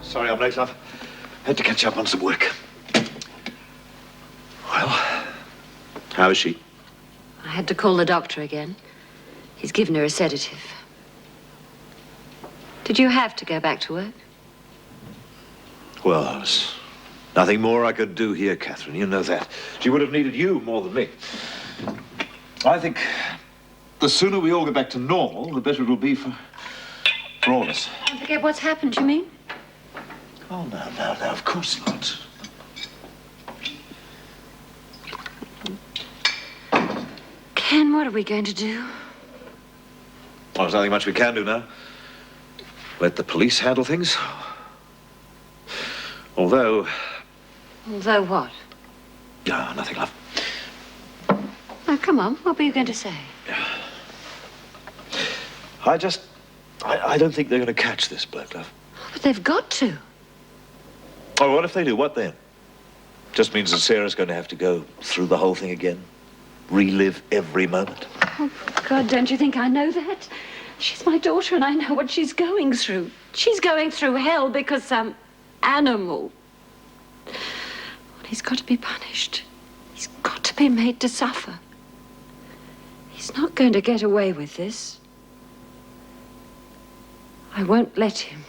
Sorry I'm late. I've had to catch up on some work. Well, how is she? I had to call the doctor again. He's given her a sedative. Did you have to go back to work? Well, there's nothing more I could do here, Catherine. You know that. She would have needed you more than me. I think the sooner we all get back to normal, the better it'll be for all of us. Don't forget what's happened, you mean? Oh, no, of course not. Ken, what are we going to do? Well, there's nothing much we can do now. Let the police handle things. Although... Although what? No, nothing, love. Oh, come on. What were you going to say? I don't think they're going to catch this bloke, love. But they've got to. Oh, what if they do? What then? Just means that Sarah's going to have to go through the whole thing again. Relive every moment. Oh, God, don't you think I know that? She's my daughter and I know what she's going through. She's going through hell because some animal. Well, he's got to be punished. He's got to be made to suffer. He's not going to get away with this. I won't let him.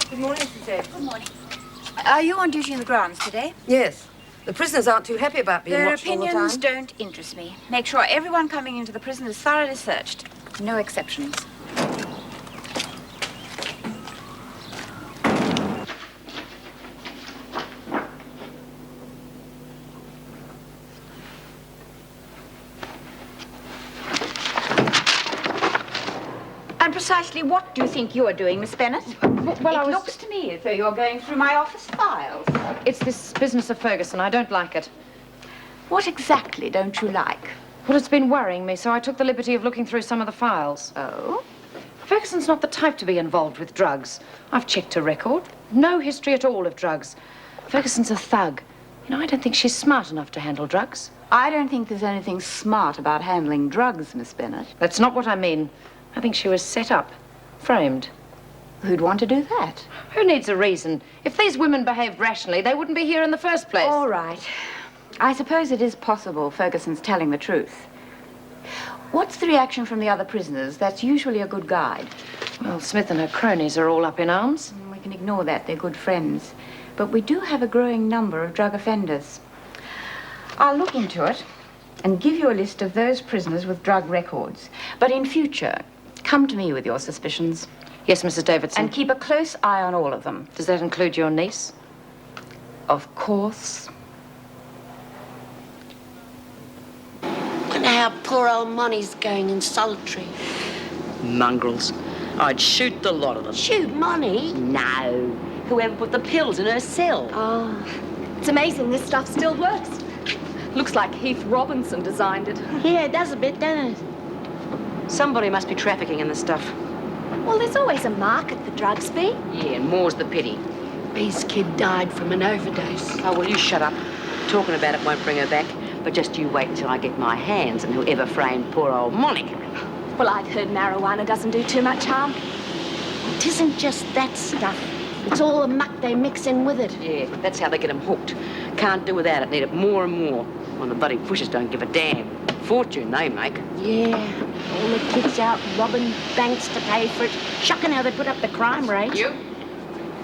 Good morning, Mrs. Ed. Good morning. Are you on duty in the grounds today? Yes. The prisoners aren't too happy about being Their watched all the opinions time. don't interest me. Make sure everyone coming into the prison is thoroughly searched. No exceptions. And precisely what do you think you're doing, Miss Bennett? Well, it looks to me as though you're going through my office files. It's this business of Ferguson. I don't like it. What exactly don't you like? Well, it's been worrying me, so I took the liberty of looking through some of the files. Oh? Ferguson's not the type to be involved with drugs. I've checked her record. No history at all of drugs. Ferguson's a thug. You know, I don't think she's smart enough to handle drugs. I don't think there's anything smart about handling drugs, Miss Bennett. That's not what I mean. I think she was set up, framed. Who'd want to do that? Who needs a reason? If these women behaved rationally, they wouldn't be here in the first place. All right. I suppose it is possible Ferguson's telling the truth. What's the reaction from the other prisoners? That's usually a good guide. Well, Smith and her cronies are all up in arms. We can ignore that. They're good friends. But we do have a growing number of drug offenders. I'll look into it and give you a list of those prisoners with drug records. But in future, come to me with your suspicions. Yes, Mrs. Davidson. And keep a close eye on all of them. Does that include your niece? Of course. And how poor old Money's going in solitary. Mongrels. I'd shoot the lot of them. Shoot Money? No. Whoever put the pills in her cell. Oh, It's amazing this stuff still works. Looks like Heath Robinson designed it. yeah, it does a bit, doesn't it? Somebody must be trafficking in the stuff. Well, there's always a market for drugs, Bee. Yeah, and more's the pity. Bee's kid died from an overdose. Oh, well, you shut up. Talking about it won't bring her back. But just you wait until I get my hands on whoever framed poor old Monica. Well, I've heard marijuana doesn't do too much harm. It isn't just that stuff. It's all the muck they mix in with it. Yeah, that's how they get them hooked. Can't do without it. Need it more and more. Well, the bloody pushers don't give a damn. Fortune they make. Yeah, all the kids out robbing banks to pay for it. Shocking how they put up the crime rate. You?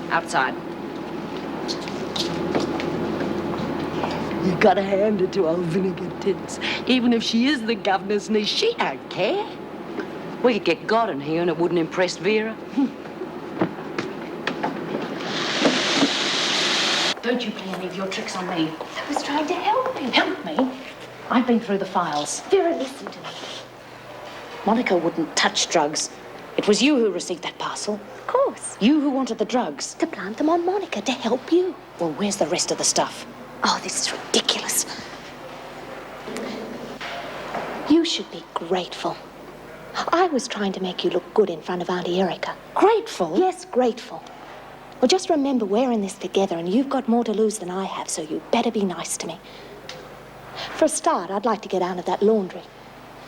Outside. You gotta hand it to old Vinegar Tits. Even if she is the governor's niece, she don't care. We could get God in here and it wouldn't impress Vera. Don't you play any of your tricks on me. I was trying to help you. Help me? I've been through the files. Vera, listen to me. Monica wouldn't touch drugs. It was you who received that parcel. Of course. You who wanted the drugs. To plant them on Monica, to help you. Well, where's the rest of the stuff? Oh, this is ridiculous. You should be grateful. I was trying to make you look good in front of Auntie Erica. Grateful? Yes, grateful. Well, just remember we're in this together and you've got more to lose than I have, so you better be nice to me. For a start, I'd like to get out of that laundry.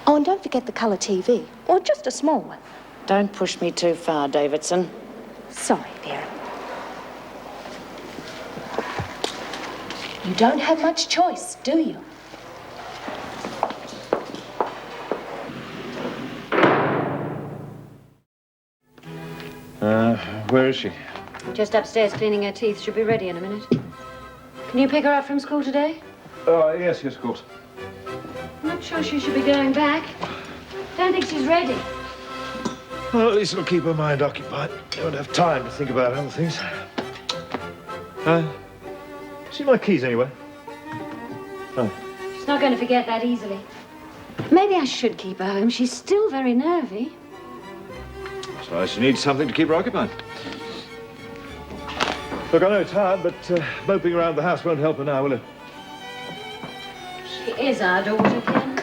Oh, and don't forget the colour TV. Or just a small one. Don't push me too far, Davidson. Sorry, Vera. You don't have much choice, do you? Where is she? Just upstairs cleaning her teeth. She'll be ready in a minute. Can you pick her up from school today? Yes, of course. I'm not sure she should be going back. Don't think she's ready. Well, at least it'll keep her mind occupied. She won't have time to think about other things. See my keys anywhere? Oh. She's not going to forget that easily. Maybe I should keep her home. She's still very nervy. So she needs something to keep her occupied. Look, I know it's hard, but moping around the house won't help her now, will it? She is our daughter, Ken.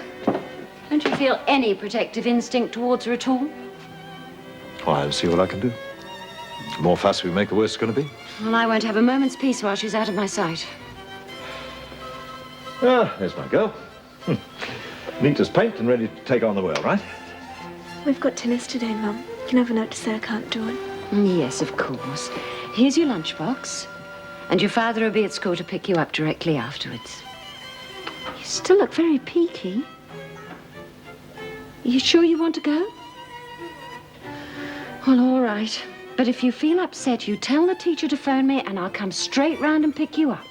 Don't you feel any protective instinct towards her at all? Well, I'll see what I can do. The more fuss we make, the worse it's going to be. Well, I won't have a moment's peace while she's out of my sight. Ah, there's my girl. Neat as paint and ready to take on the world, right? We've got tennis today, Mum. You can have a note to say I can't do it. Yes, of course. Here's your lunchbox. And your father will be at school to pick you up directly afterwards. You still look very peaky. Are you sure you want to go? Well, all right. But if you feel upset, you tell the teacher to phone me and I'll come straight round and pick you up.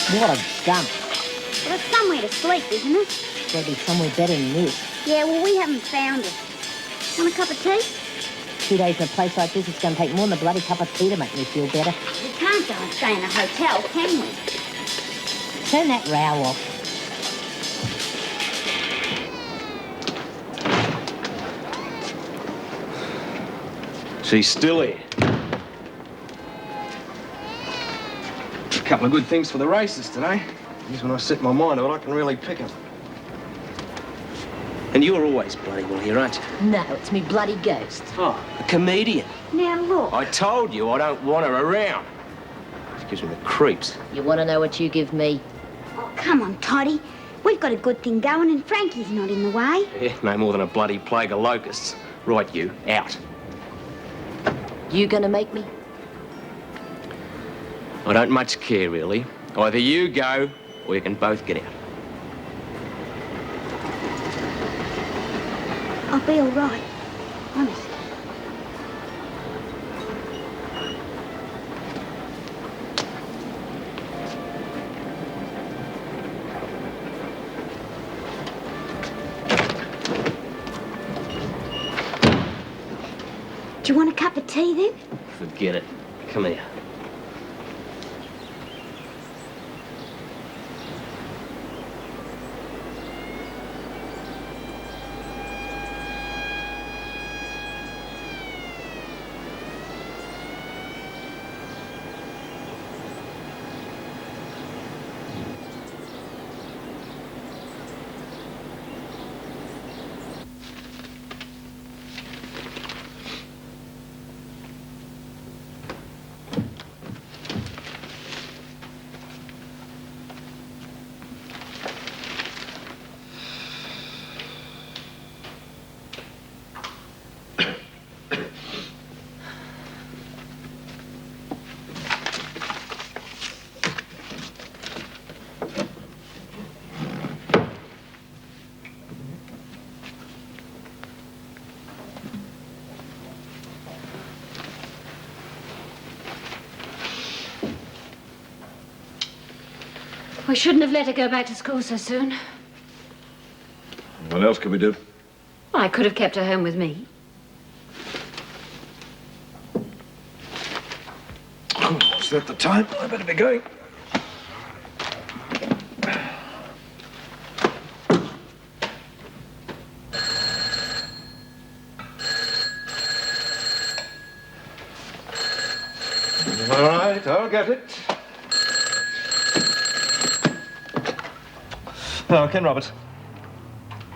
What a dump. Well, it's somewhere to sleep, isn't it? There'll be somewhere better than this. Yeah, well, we haven't found it. Want a cup of tea? 2 days in a place like this, it's going to take more than a bloody cup of tea to make me feel better. We can't go and stay in a hotel, can we? Turn that row off. She's still here. A couple of good things for the races today. Because when I set my mind to it, I can really pick them. And you're always bloody well here, aren't you? No, it's me bloody ghost. Oh, a comedian. Now, look. I told you I don't want her around. She gives me the creeps. You want to know what you give me? Oh, come on, Toddy. We've got a good thing going and Frankie's not in the way. Yeah, no more than a bloody plague of locusts. Right, you, out. You gonna make me? I don't much care, really. Either you go, or you can both get out. I'll be all right. Honest. Do you want a cup of tea, then? Forget it. Come here. We shouldn't have let her go back to school so soon. What else could we do? Well, I could have kept her home with me. Is that the time? I better be going. All right, I'll get it. Oh, Ken Roberts.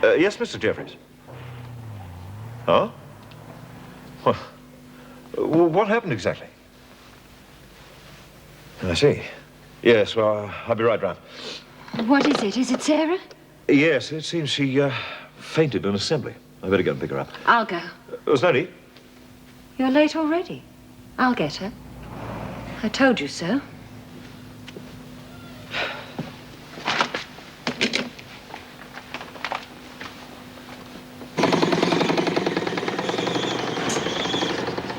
Yes, Mr. Jeffries. Oh? What happened exactly? I see. Yes, well, I'll be right round. What is it? Is it Sarah? Yes, it seems she fainted in assembly. I better go and pick her up. I'll go. There's no need. You're late already. I'll get her. I told you so.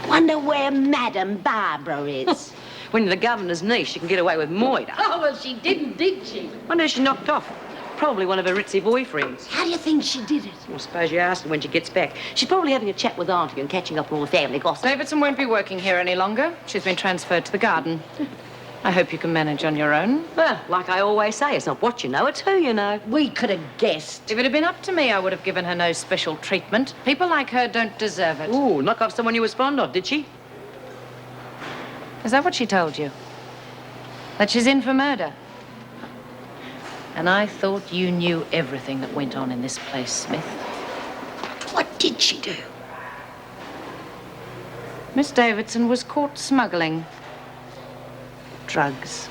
Wonder where Madame Barbara is. When you're the governor's niece, she can get away with moider. Oh, well, she didn't, did she? Wonder who she knocked off. Probably one of her ritzy boyfriends. How do you think she did it? I suppose you asked her when she gets back. She's probably having a chat with Auntie and catching up on all the family gossip. Davidson won't be working here any longer. She's been transferred to the garden. I hope you can manage on your own. Well, like I always say, it's not what you know, it's who you know. We could have guessed. If it had been up to me, I would have given her no special treatment. People like her don't deserve it. Ooh, knock off someone you was fond of, did she? Is that what she told you? That she's in for murder? And I thought you knew everything that went on in this place, Smith. What did she do? Miss Davidson was caught smuggling drugs.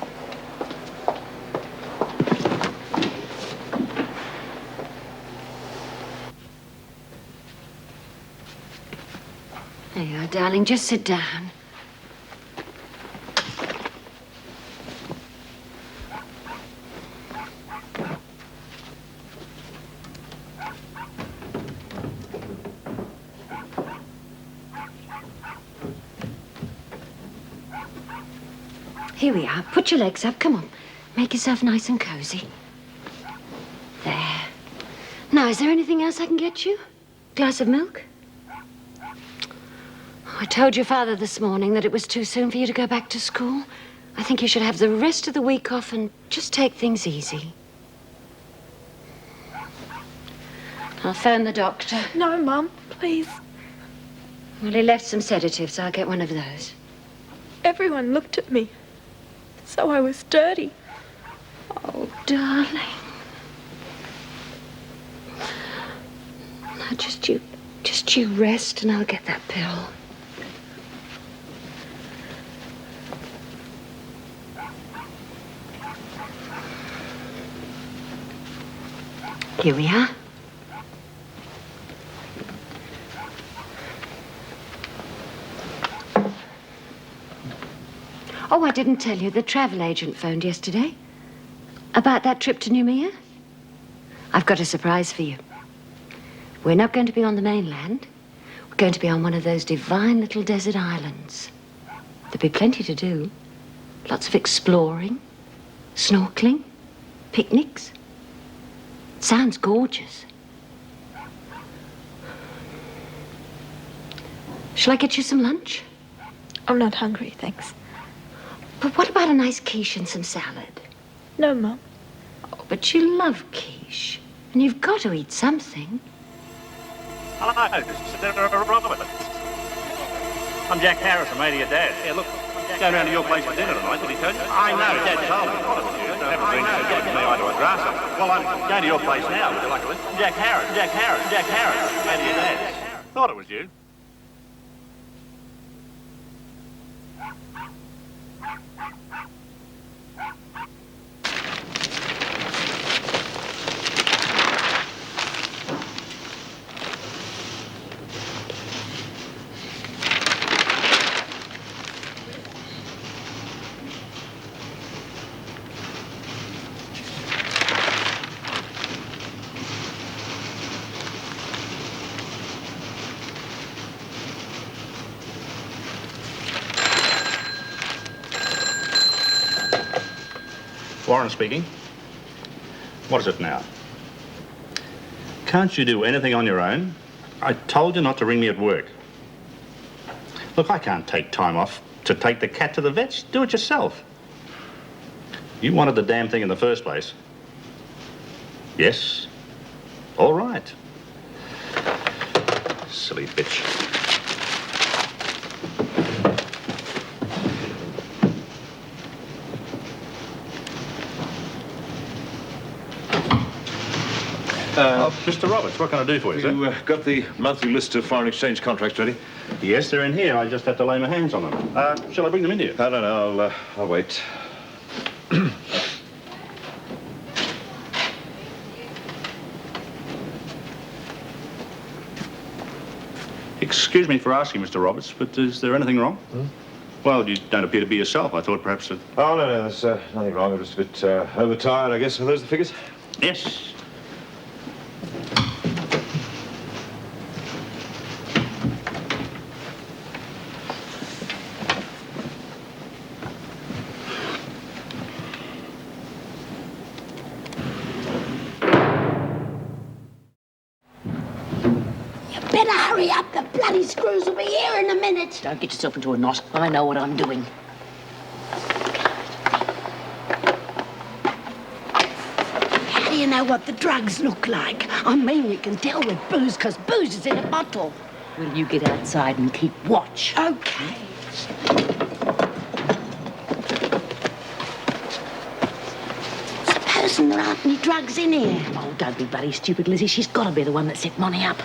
There you are, darling. Just sit down. Here we are. Put your legs up. Come on. Make yourself nice and cozy. There. Now, is there anything else I can get you? Glass of milk? I told your father this morning that it was too soon for you to go back to school. I think you should have the rest of the week off and just take things easy. I'll phone the doctor. No, Mum, please. Well, he left some sedatives. I'll get one of those. Everyone looked at me. So I was dirty. Oh, darling. Now, just you rest and I'll get that pill. Here we are. Oh, I didn't tell you. The travel agent phoned yesterday. About that trip to Noumea. I've got a surprise for you. We're not going to be on the mainland. We're going to be on one of those divine little desert islands. There'll be plenty to do. Lots of exploring, snorkeling, picnics. Sounds gorgeous. Shall I get you some lunch? I'm not hungry, thanks. But what about a nice quiche and some salad? No, Mum. Oh, but you love quiche. And you've got to eat something. Hello, Sarah Roberts. I'm Jack Harris, I'm your dad. Yeah, look, I'm going round to your place for dinner tonight, did he tell you? I know, Dad told me. Never been to me eye to a grasser. Well, I'm going to your place now, would you like to listen? Jack Harris, Jack Harris, Jack Harris. And your dad. Thought it was you. Warren speaking. What is it now? Can't you do anything on your own? I told you not to ring me at work. Look, I can't take time off To take the cat to the vets? Do it yourself. You wanted the damn thing in the first place. Yes? All right. Silly bitch. Mr. Roberts, what can I do for you, sir? You got the monthly list of foreign exchange contracts ready? Yes, they're in here. I just have to lay my hands on them. Shall I bring them in here? No, I'll wait. Excuse me for asking, Mr. Roberts, but is there anything wrong? Well, you don't appear to be yourself. I thought perhaps that... Oh, no, there's nothing wrong. I'm just a bit overtired, I guess. Are those the figures? Yes. Better hurry up. The bloody screws will be here in a minute. Don't get yourself into a knot. I know what I'm doing. How do you know what the drugs look like? I mean, you can tell with booze, because booze is in a bottle. Will you get outside and keep watch? Okay. Supposing there aren't any drugs in here. Oh, don't be bloody stupid, Lizzie. She's got to be the one that set Monty up.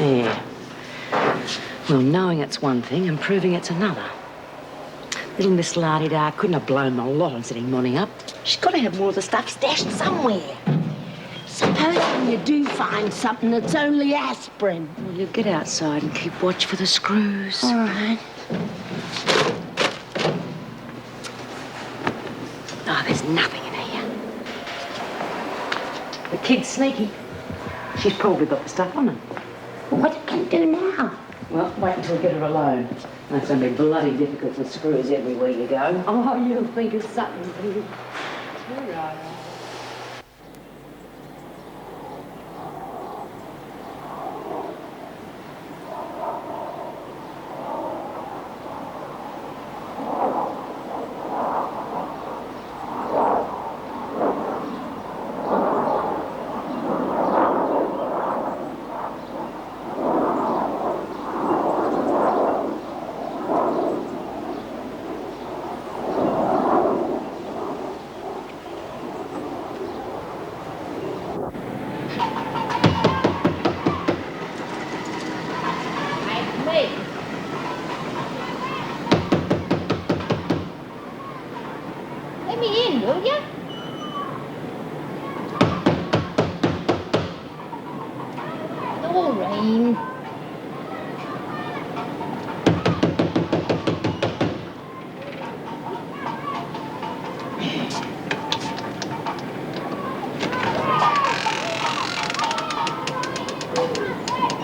Yeah. Well, knowing it's one thing and proving it's another. Little Miss Lardy-Dar couldn't have blown the lot on setting Monty up. She's got to have more of the stuff stashed somewhere. Supposing you do find something that's only aspirin. Well, you get outside and keep watch for the screws. All right. Oh, there's nothing in here. The kid's sneaky. She's probably got the stuff on her. What can you do now? Well, wait until we get her alone. That's going to be bloody difficult with screws everywhere you go. Oh, you'll think of something. All right. Let me in, will you? Doreen.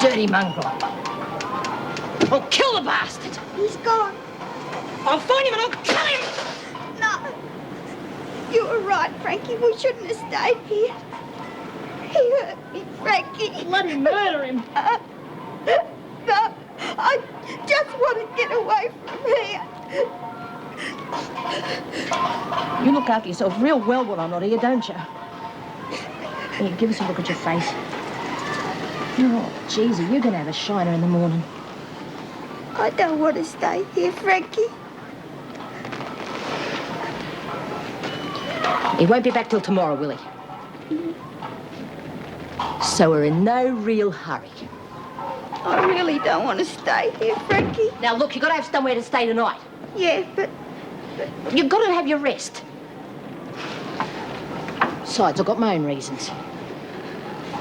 Dirty mongrel. I'll kill the bastard. He's gone. I'll find him and I'll kill him. No. You were right, Frankie. We shouldn't have stayed here. He hurt me, Frankie. Let him murder him. No, I just want to get away from here. You look after yourself real well when I'm not here, don't you? Here, give us a look at your face. Oh, Jeezy, you're going to have a shiner in the morning. I don't want to stay here, Frankie. He won't be back till tomorrow, will he? So we're in no real hurry. I really don't want to stay here, Frankie. Now, look, you've got to have somewhere to stay tonight. Yeah, but You've got to have your rest. Besides, I've got my own reasons.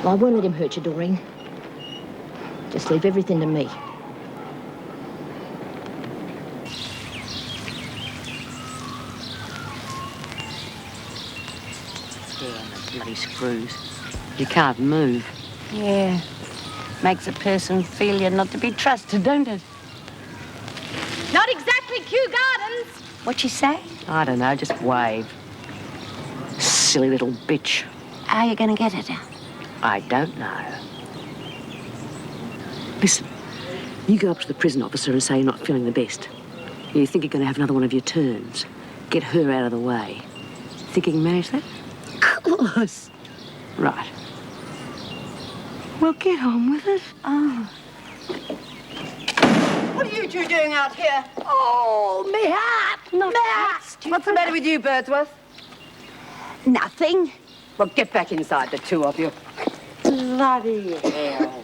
Well, I won't let him hurt you, Doreen. Just leave everything to me. Damn the bloody screws. You can't move. Yeah. Makes a person feel you're not to be trusted, don't it? not exactly Kew Gardens. What'd you say? I don't know, just wave. Silly little bitch. How are you going to get it? I don't know. Listen, You go up to the prison officer and say you're not feeling the best. You think you're going to have another one of your turns. Get her out of the way. Think you can manage that? Of course. Right. Well, get on with it. Oh. What are you two doing out here? Oh, me hat! Me hat! What's the matter with you, Birdsworth? Nothing. Well, get back inside, the two of you. Bloody hell.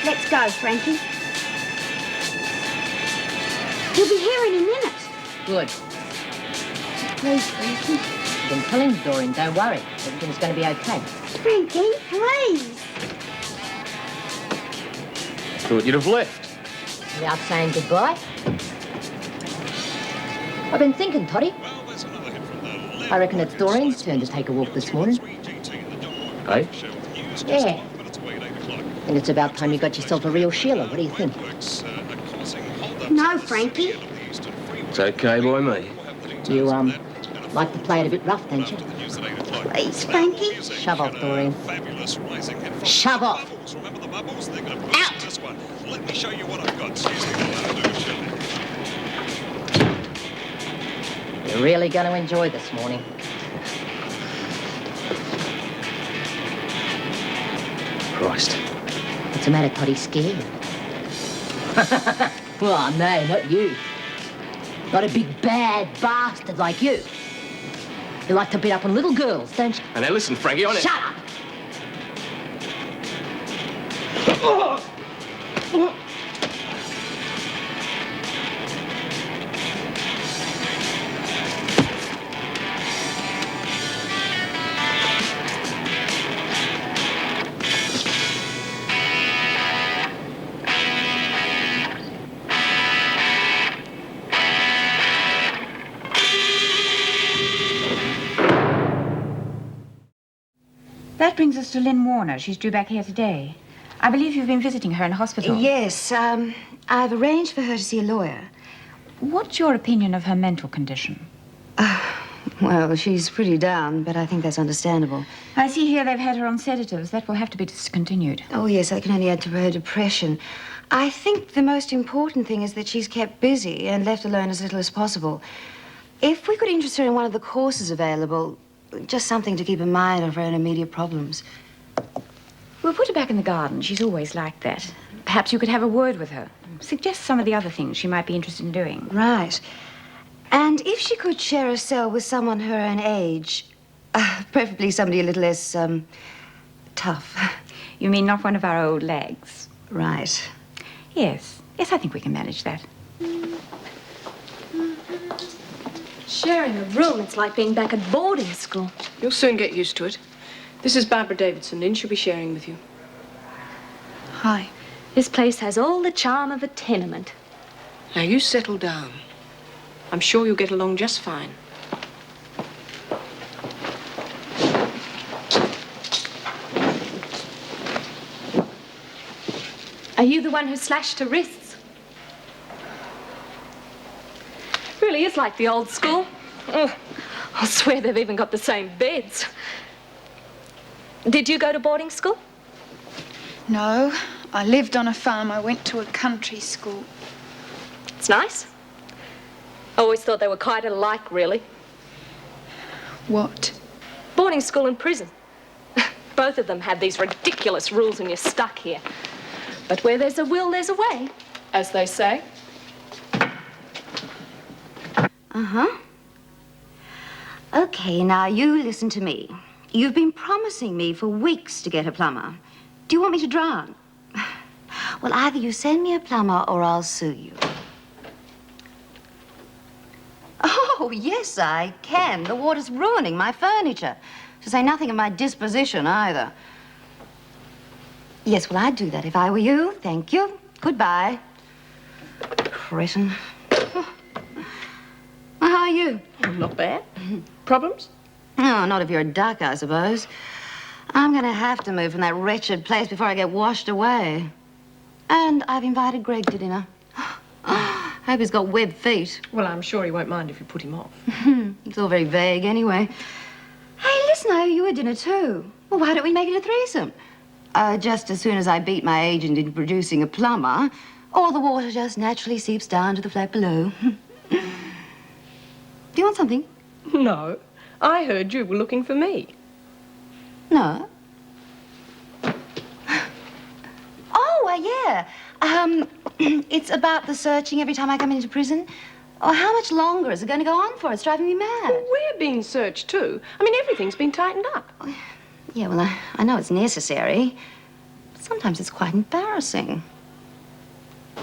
Let's go, Frankie. We'll be here in a minute. Good. Please, Frankie. I've been telling Doreen, don't worry. Everything's going to be okay. Frankie, please. Thought you'd have left. Without saying goodbye. I've been thinking, Toddy. I reckon it's Doreen's turn to take a walk this morning. Hey? Yeah. And it's about time you got yourself a real Sheila. What do you think? No, Frankie. It's okay by me. You, like to play it a bit rough, don't you? Please, Frankie. Shove off, Doreen. Shove off. Out. Let me show you what I've got. You're really going to enjoy this morning. Christ. What's the matter, Toddy? Scared? Well, no, not you. Not a big bad bastard like you. You like to beat up on little girls, don't you? And now listen, Frankie, on it. Shut up! That brings us to Lynn Warner. She's due back here today. I believe you've been visiting her in hospital. Yes, I've arranged for her to see a lawyer. What's your opinion of her mental condition? Well, she's pretty down, but I think that's understandable. I see here they've had her on sedatives. That will have to be discontinued. Oh, yes, that can only add to her depression. I think the most important thing is that she's kept busy and left alone as little as possible. If we could interest her in one of the courses available, just something to keep in mind of her own immediate problems. We'll put her back in the garden. She's always like that. Perhaps you could have a word with her. Suggest some of the other things she might be interested in doing. Right. And if she could share a cell with someone her own age, preferably somebody a little less, tough. You mean not one of our old lags? Right. Yes. Yes, I think we can manage that. Sharing a room, it's like being back at boarding school. You'll soon get used to it. This is Barbara Davidson. Lynn she'll be sharing with you. Hi. This place has all the charm of a tenement. Now, you settle down. I'm sure you'll get along just fine. Are you the one who slashed her wrists? Really is like the old school. Oh, I'll swear they've even got the same beds. Did you go to boarding school? No, I lived on a farm. I went to a country school. It's nice. I always thought they were quite alike, really. What? Boarding school and prison. Both of them have these ridiculous rules and you're stuck here. But where there's a will, there's a way, as they say. Uh-huh. Okay, now you listen to me. You've been promising me for weeks to get a plumber. Do you want me to drown? Well, either you send me a plumber or I'll sue you. Oh, yes, I can. The water's ruining my furniture. To say nothing of my disposition, either. Yes, well, I'd do that if I were you. Thank you. Goodbye. Cretin. Well, how are you? Not bad. Problems? Oh, not if you're a duck, I suppose. I'm going to have to move from that wretched place before I get washed away. And I've invited Greg to dinner. Hope he's got webbed feet. Well, I'm sure he won't mind if you put him off. It's all very vague anyway. Hey, listen, I owe you a dinner too. Well, why don't we make it a threesome? Just as soon as I beat my agent in producing a plumber, all the water just naturally seeps down to the flat below. Do you want something? No. I heard you were looking for me. No. Oh, yeah. It's about the searching every time I come into prison. Oh, how much longer is it going to go on for? It's driving me mad. Well, we're being searched too. I mean, everything's been tightened up. Yeah, well, I know it's necessary. But sometimes it's quite embarrassing.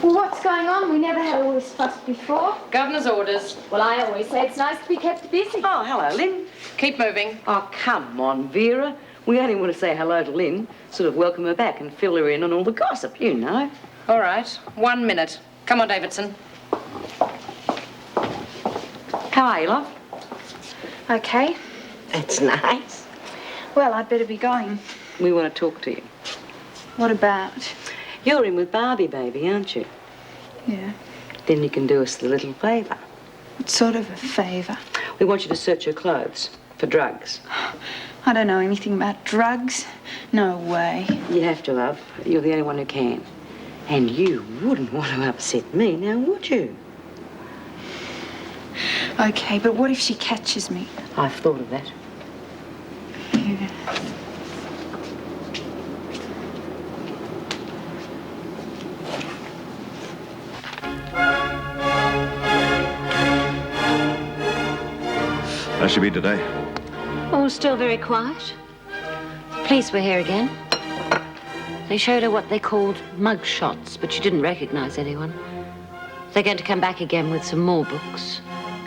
Well, what's going on? We never had all this fuss before. Governor's orders. Well, I always say it's nice to be kept busy. Oh, hello, Lynn. Keep moving. Oh, come on, Vera. We only want to say hello to Lynn, sort of welcome her back and fill her in on all the gossip, you know. All right. 1 minute. Come on, Davidson. How are you, love? Okay. That's nice. Well, I'd better be going. We want to talk to you. What about? You're in with Barbie, baby, aren't you? Yeah. Then you can do us a little favour. What sort of a favour? We want you to search her clothes for drugs. I don't know anything about drugs. No way. You have to, love. You're the only one who can. And you wouldn't want to upset me, now would you? Okay, but what if she catches me? I've thought of that. Yeah. How's she been today? Oh, still very quiet. Police were here again. They showed her what they called mug shots, but she didn't recognize anyone. They're going to come back again with some more books.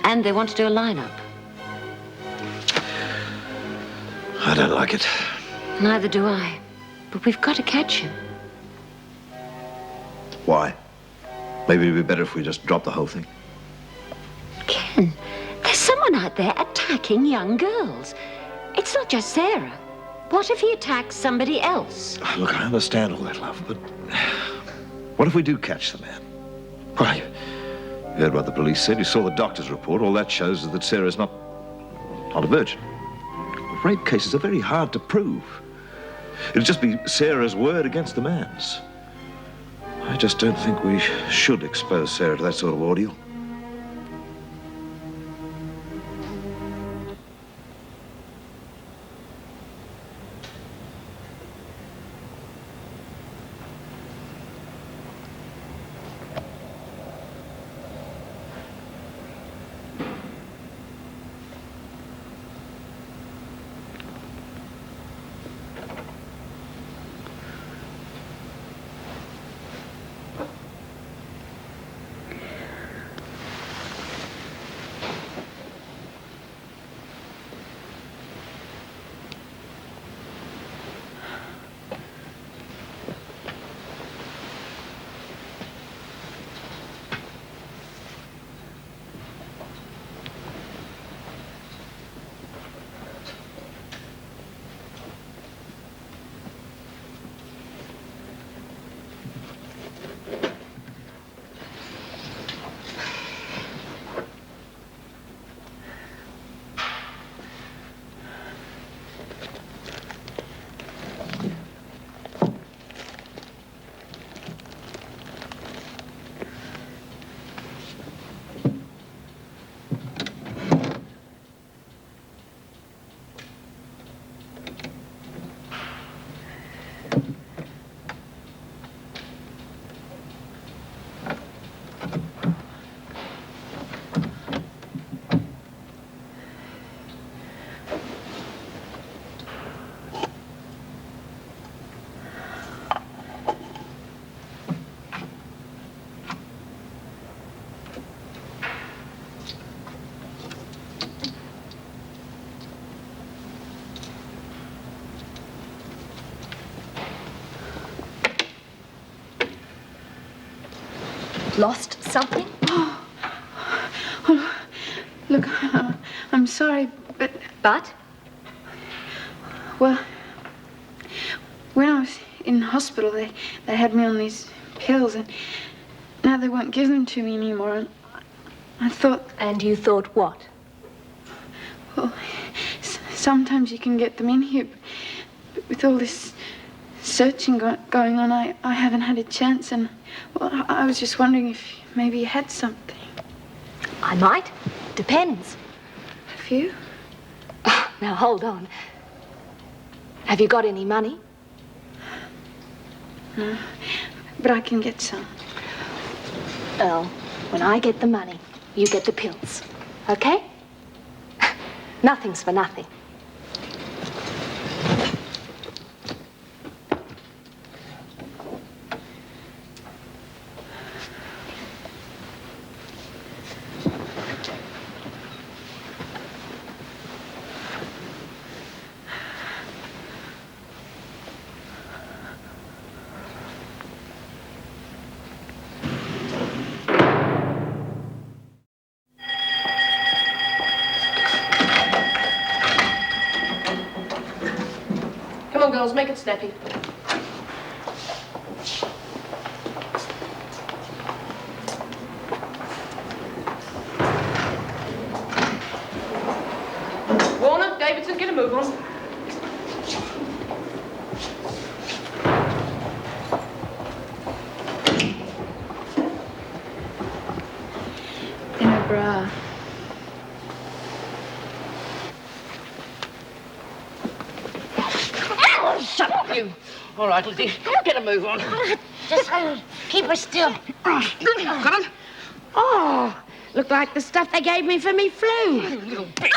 And they want to do a lineup. I don't like it. Neither do I. But we've got to catch him. Why? Maybe it'd be better if we just dropped the whole thing. Ken, there's someone out there attacking young girls. It's not just Sarah. What if he attacks somebody else? Look, I understand all that, love, but what if we do catch the man? Why, you heard what the police said. You saw the doctor's report. All that shows is that Sarah's not a virgin. Rape cases are very hard to prove. It'd just be Sarah's word against the man's. I just don't think we should expose Sarah to that sort of ordeal. Lost something? Oh, look, I'm sorry, but... But? Well, when I was in hospital, they had me on these pills, and now they won't give them to me anymore. And I thought... And you thought what? Well, sometimes you can get them in here, but with all this searching going on, I haven't had a chance, and, well, I was just wondering if maybe you had something. I might. Depends. Have you? Now, hold on. Have you got any money? No, but I can get some. Earl, when I get the money, you get the pills. Okay? Nothing's for nothing. Come on, girls, make it snappy. Warner, Davidson, get a move on. In a bra. Shut up, you. All right, Lizzie, get a move on. Just keep her still. Got it? Oh, looked like the stuff they gave me for me flu. You little bitch.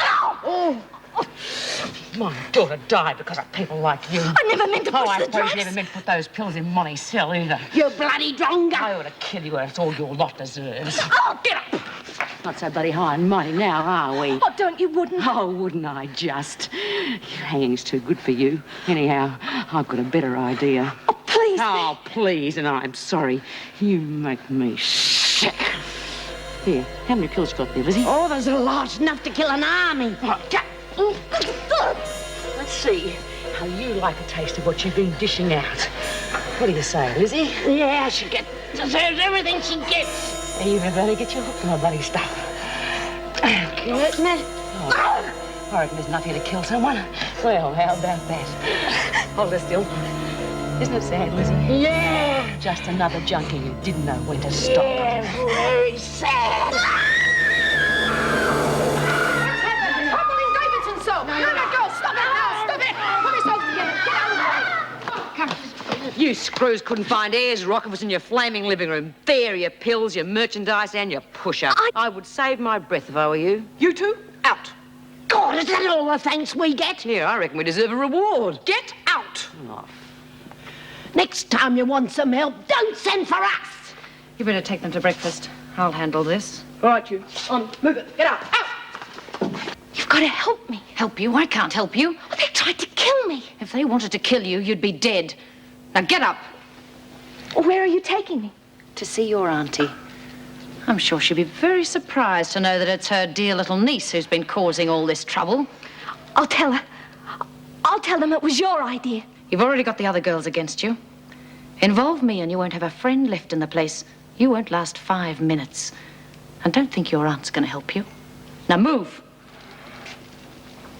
Oh. My daughter died because of people like you. I never meant to push I the suppose drugs. you never meant to put those pills in Monty's cell either. You bloody dronga. I ought to kill you, that's all your lot deserves. Oh, get up. Not so bloody high and mighty now, are we? Oh, don't you wouldn't? Oh, wouldn't I just? Hanging's too good for you. Anyhow, I've got a better idea. Oh, please. Oh, please, and I'm sorry. You make me sick. Here, how many pills you got there, Lizzie? Oh, there's a lot, enough to kill an army. Let's see how you like a taste of what you've been dishing out. What do you say, Lizzie? Yeah, she deserves everything she gets. Even better get your hook on my bloody stuff. Isn't it? Oh, I reckon there's enough here to kill someone. Well, how about that? Hold her still. Isn't it sad, Lizzie? Yeah. Just another junkie who didn't know when to stop. Yeah, very sad. Trouble in Davidson's cell. No, girls, stop it now. Stop it. Put yourselves together. Get out of the way. Come. You screws couldn't find Ayers Rock. It was in your flaming living room. There, your pills, your merchandise, and your pusher. I would save my breath if I were you. You two, out. God, is that all the thanks we get? Yeah, I reckon we deserve a reward. Get out. Oh, Next time you want some help, don't send for us. You better take them to breakfast. I'll handle this. right, you. On, move it. Get out. Out. You've got to help me. Help you? I can't help you. Oh, they tried to kill me. If they wanted to kill you, you'd be dead. Now get up. Where are you taking me? To see your auntie. I'm sure she'd be very surprised to know that it's her dear little niece who's been causing all this trouble. I'll tell her. I'll tell them it was your idea. You've already got the other girls against you. Involve me and you won't have a friend left in the place. You won't last 5 minutes. And don't think your aunt's going to help you. Now move.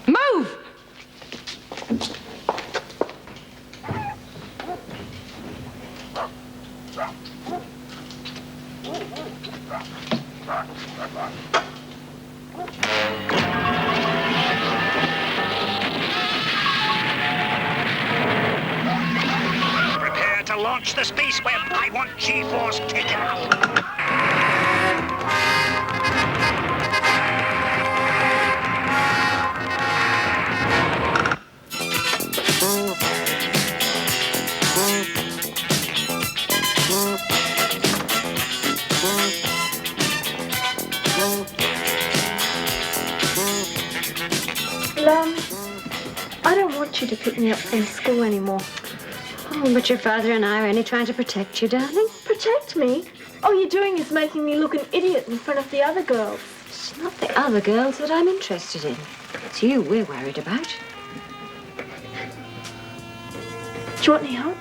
Move! Prepare to launch the space web. I want G-force taken out. Lum, I don't want you to pick me up from school anymore. Oh, but your father and I are only trying to protect you, darling. Protect me? All you're doing is making me look an idiot in front of the other girls. It's not the other girls that I'm interested in. It's you we're worried about. Do you want any help?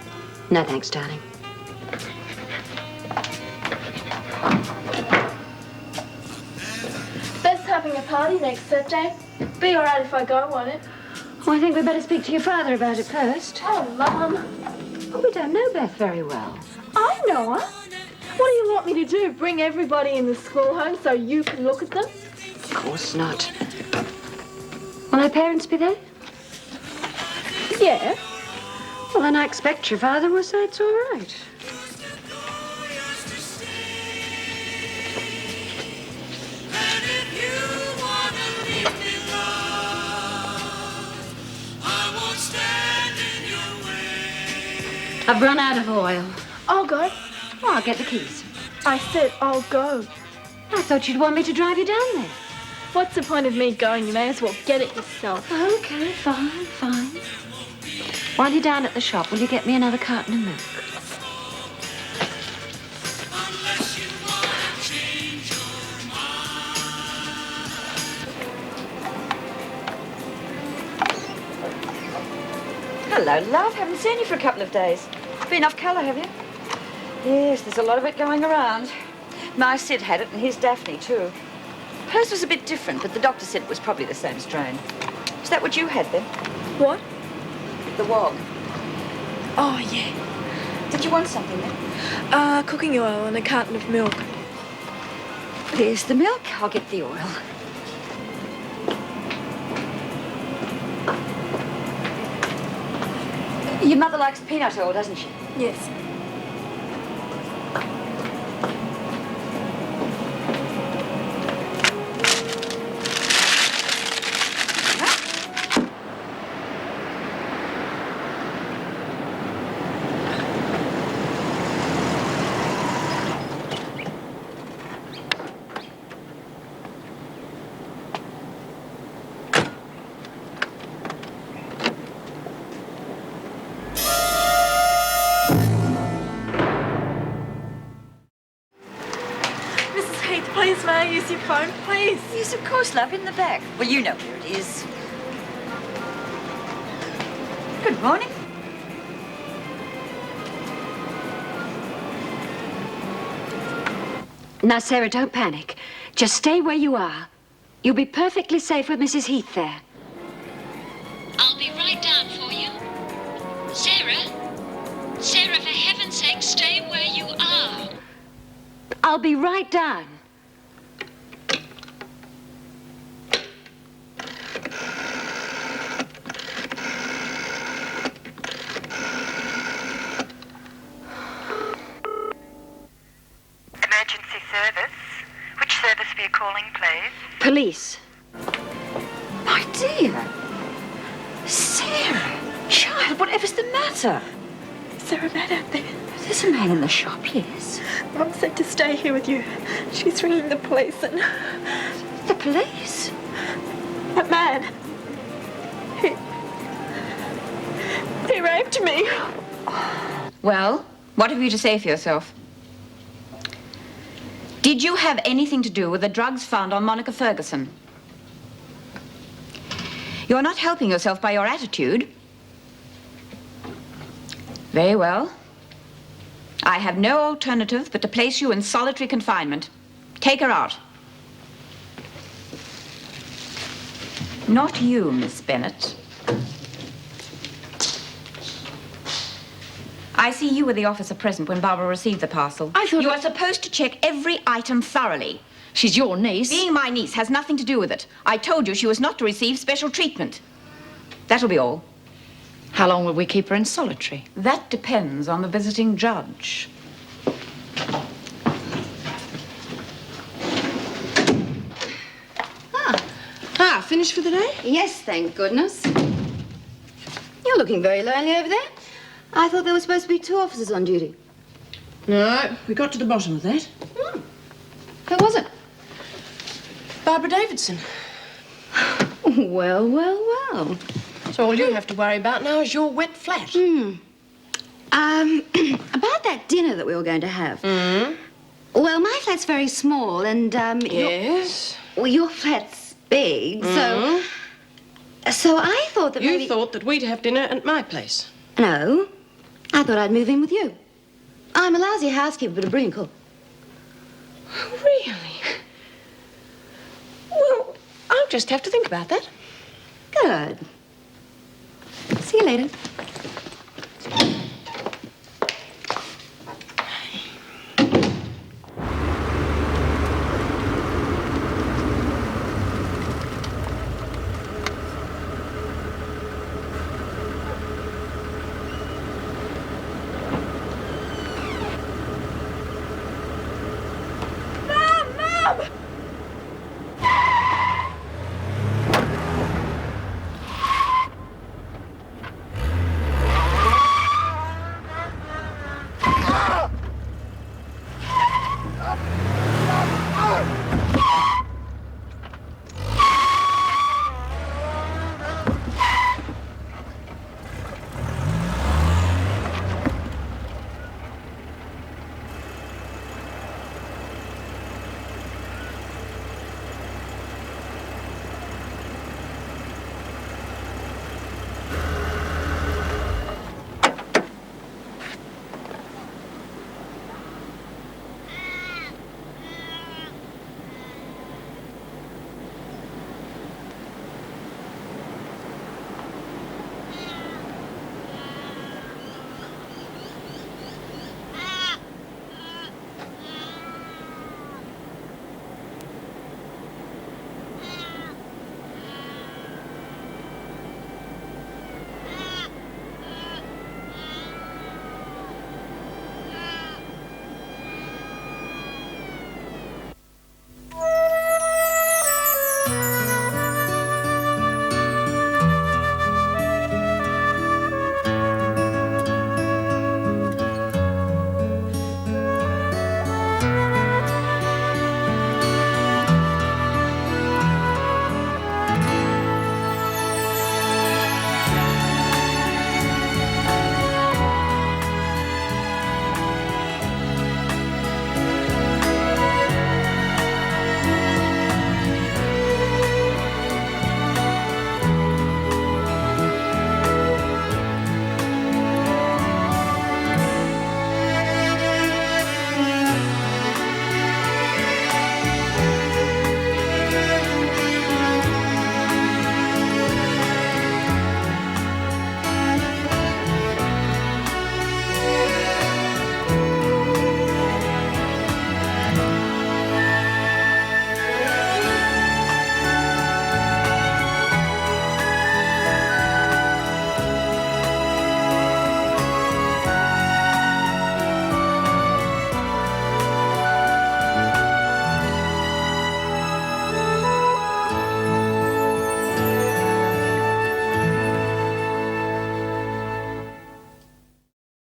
No, thanks, darling. Beth's having a party next Saturday. Be all right if I go, won't it? Well, I think we'd better speak to your father about it first. Oh, Mum. Well, we don't know Beth very well. I know her. What do you want me to do? Bring everybody in the school home so you can look at them? Of course not. Will her parents be there? Yeah. Well, then I expect your father will say it's all right. I've run out of oil. I'll go. Oh, I'll get the keys. I said I'll go. I thought you'd want me to drive you down there. What's the point of me going? You may as well get it yourself. Okay, fine. While you're down at the shop, will you get me another carton of milk? Hello, love. Haven't seen you for a couple of days. Been off colour, have you? Yes, there's a lot of it going around. My Sid had it, and his Daphne, too. Hers was a bit different, but the doctor said it was probably the same strain. Is that what you had, then? What? The wog. Oh, yeah. Did you want something, then? Cooking oil and a carton of milk. Here's the milk. I'll get the oil. Your mother likes peanut oil, doesn't she? Yes. Please, may I use your phone, please? Yes, of course, love, in the back. Well, you know where it is. Good morning. Now, Sarah, don't panic. Just stay where you are. You'll be perfectly safe with Mrs. Heath there. I'll be right down for you. Sarah? Sarah, for heaven's sake, stay where you are. I'll be right down. Emergency service. Which service were you calling, please? Police. My dear. Sarah. Child, whatever's the matter? Is there a man out there? There's a man in the shop, yes. Mum said to stay here with you. She's ringing the police and... The police? That man. He raped me. Well, what have you to say for yourself? Did you have anything to do with the drugs found on Monica Ferguson? You're not helping yourself by your attitude. Very well. I have no alternative but to place you in solitary confinement. Take her out. Not you, Miss Bennett. I see you were the officer present when Barbara received the parcel. I thought... You are supposed to check every item thoroughly. She's your niece. Being my niece has nothing to do with it. I told you she was not to receive special treatment. That'll be all. How long will we keep her in solitary? That depends on the visiting judge. Finished for the day? Yes, thank goodness. You're looking very lonely over there. I thought there were supposed to be 2 officers on duty. No, we got to the bottom of that. Who was it? Barbara Davidson. Well, well, well. So all you have to worry about now is your wet flat. About that dinner that we were going to have. Well, my flat's very small, and Yes? your flat's big, so I thought that You thought that we'd have dinner at my place. No, I thought I'd move in with you. I'm a lousy housekeeper, but a brilliant cook. Really? Well, I'll just have to think about that. Good. See you later. Mom!